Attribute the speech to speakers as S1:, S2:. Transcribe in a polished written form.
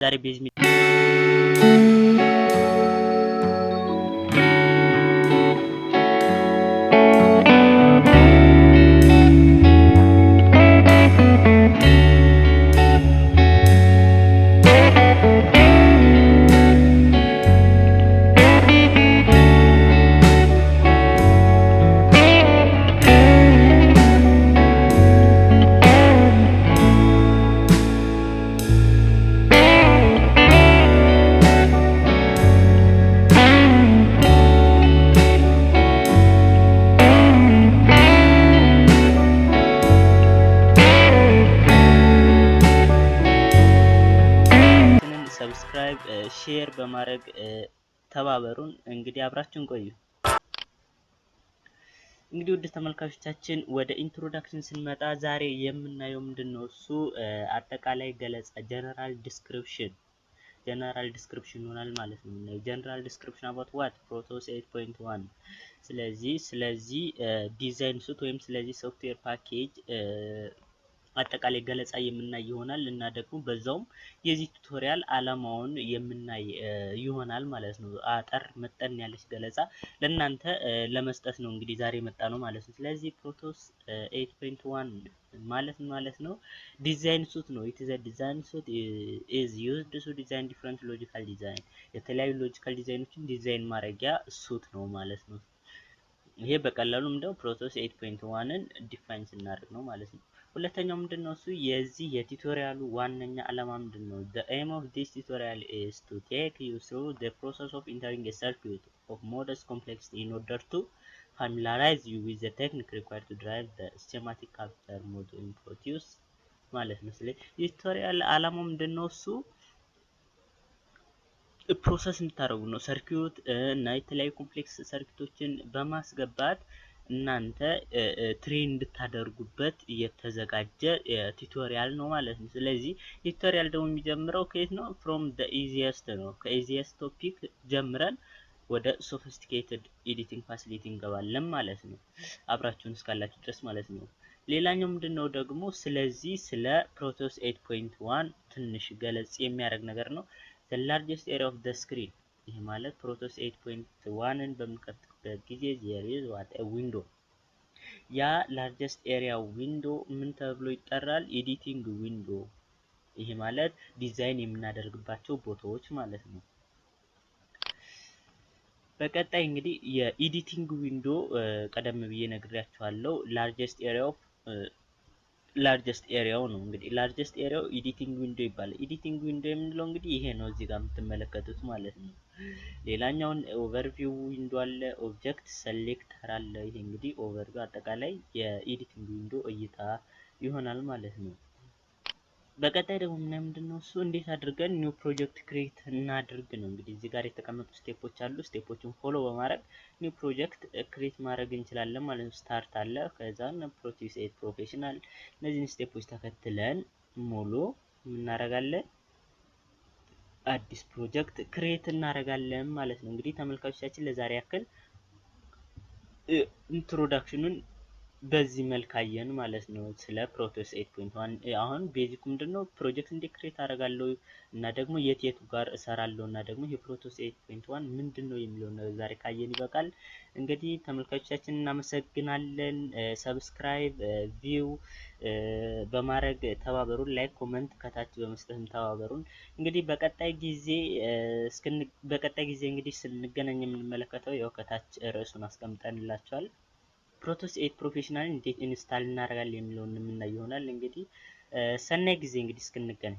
S1: ዛሬ ቤዝ ሰብስክራይብ ሼር በማድረግ ተባበሩን። እንግዲህ አብራችሁን ቆዩ። እንግዲህ ውድ ተመልካቾቻችን ወደ ኢንትሮዳክሽን ስንመጣ ዛሬ የምናየው ምንድነው እሱ አጠቃላይ ገለጻ ጀነራል ዲስክሪፕሽን ይሆናል ማለት ነው። ጀነራል ዲስክሪፕሽን አባውት ዋት ፕሮቶስ 8.1 ስለዚህ ዲዛይን ሱት ወይም ስለዚህ ሶፍትዌር ፓኬጅ አጠቃላይ ገለጻ የምናይ ይሆናል እና ደግሞ በዛውም የዚህ ቱቶሪያል አላማውን የምናይ ይሆናል ማለት ነው። አጠር መጠን ያለች ገለጻ ለእናንተ ለመስጠት ነው እንግዲህ ዛሬ መጣ ነው ማለት ነው። ስለዚህ ፕሮቶስ 8.1 ማለት ነው ዲዛይን ሱት ነው። ኢት ኢዝ አ ዲዛይን ሱት ኢዝ ዩዝድ ቱ ዲዛይን ዲፈረንት ሎጂካል ዲዛይን የተለያዩ ሎጂካል ዲዛይኖችን ዲዛይን ማድረጊያ ሱት ነው ማለት ነው። ይሄ በቀላሉ ምንድነው ፕሮቶስ 8.1ን ዲፋይን ስናደርግ ነው ማለት ነው። ሁለተኛው ምንድነው እሱ የዚህ የቱቶሪያሉ ዋነኛ ዓላማ ምንድነው? The aim of this tutorial is to take you through the process of entering a circuit of modest complexity in order to familiarize you with the technique required to drive the schematic capture mode in Proteus ማለት ነው። ስለዚህ የቱቶሪያል ዓላማው ምንድነው እሱ ፕሮሰስ እንድታደርጉ ነው። ሰርኪዩት እና የተለያዩ ኮምፕሌክስ ሰርኪቶችን በማስገባት እናንተ ትሬን እንድታደርጉበት የተዘጋጀ ቱቶሪያል ነው ማለት ነው። ስለዚህ ቱቶሪያል ደግሞ የሚጀምረው ከየት ነው? ፍሮም ዘ ኢዚየስት ነው። ከኢዚየስት ቶፒክ ጀምረን ወደ ሶፊስቲኬትድ ኤዲቲንግ ፋሲሊቲ እንገባለን ማለት ነው። አብራችሁን እስካላችሁ ድረስ ማለት ነው። ሌላኛው ምንድነው ደግሞ ስለዚህ ስለ ፕሮቶስ 8.1 ትንሽ ገለጽ የሚያደርግ ነገር ነው። the largest area of the screen ይሄ ማለት ፕሮቶስ 8.1ን በምንከፍትበት ጊዜ there is what a window ያ largest area window ምን ተብሎ ይጠራል? ኤዲቲንግ ዊንዶ። ይሄ ማለት ዲዛይን የምናደርግባቸው ቦታዎች ማለት ነው። በቀጣይ እንግዲህ የኤዲቲንግ ዊንዶ ቀደም ብዬ ነግሬያችኋለሁ። ላርጀስት ኤሪያው ነው። እንግዲህ ላርጀስት ኤሪያው ኤዲቲንግ ዊንዶ ይባላል። ኤዲቲንግ ዊንዶ የምንለው እንግዲህ ይሄ ነው እዚህ ጋር የምትመለከቱት ማለት ነው። ሌላኛውን ኦቨርቪው ዊንዶ አለ፣ ኦብጀክት ሰሌክተር አለ። ይሄ እንግዲህ ኦቨርቪው አጠቃላይ የኤዲቲንግ ዊንዶ እይታ ይሆናል ማለት ነው። በቀጣይ ደግሞ ምንድነው እሱ እንዴት አድርገን ኒው ፕሮጀክት ክሬት እናድርግ ነው። እንግዲህ እዚህ ጋር የተቀመጡ ስቴፖች አሉ። ስቴፖችን ፎሎ በማድረግ ኒው ፕሮጀክት ክሬት ማድረግ እንችላለን ማለት ነው። ስታርት አለ፣ ከዛ ፕሮቲስ 8 ፕሮፌሽናል። እነዚህን ስቴፖች ተከትለን ሙሉ እናደርጋለን አዲስ ፕሮጀክት ክሬት እናደርጋለን ማለት ነው። እንግዲህ ተመልካቾቻችን ለዛሬ ያክል ኢንትሮዳክሽኑን በዚህ መልክ አየን ማለት ነው። ስለ ፕሮቶስ 8.1 አሁን ቤዚክ ምንድነው ፕሮጀክት እንዴት ክሬት አደርጋለሁ እና ደግሞ የት ጋር እሰራለሁ እና ደግሞ የፕሮቶስ 8.1 ምንድነው የሚለው ነገር ዛሬ ካየን ይበቃል። እንግዲህ ተመልካቾቻችን እናመሰግናለን። ሰብስክራይብ ቪው በማድረግ ተባበሩን። ላይክ ኮሜንት ከታች በመስጠት ተባበሩን። እንግዲህ በቀጣይ ጊዜ እንግዲህ ስንገናኝ የምንመለከተው ያው ከታች ርዕሱን አስቀምጠንላችኋል። ፕሮቶስ 8 ፕሮፌሽናል እንዴት ኢንስታል እናደርጋለን የሚለውን የምናይ ይሆናል። እንግዲህ ሰናይ ጊዜ እንግዲህ እስክንገናኝ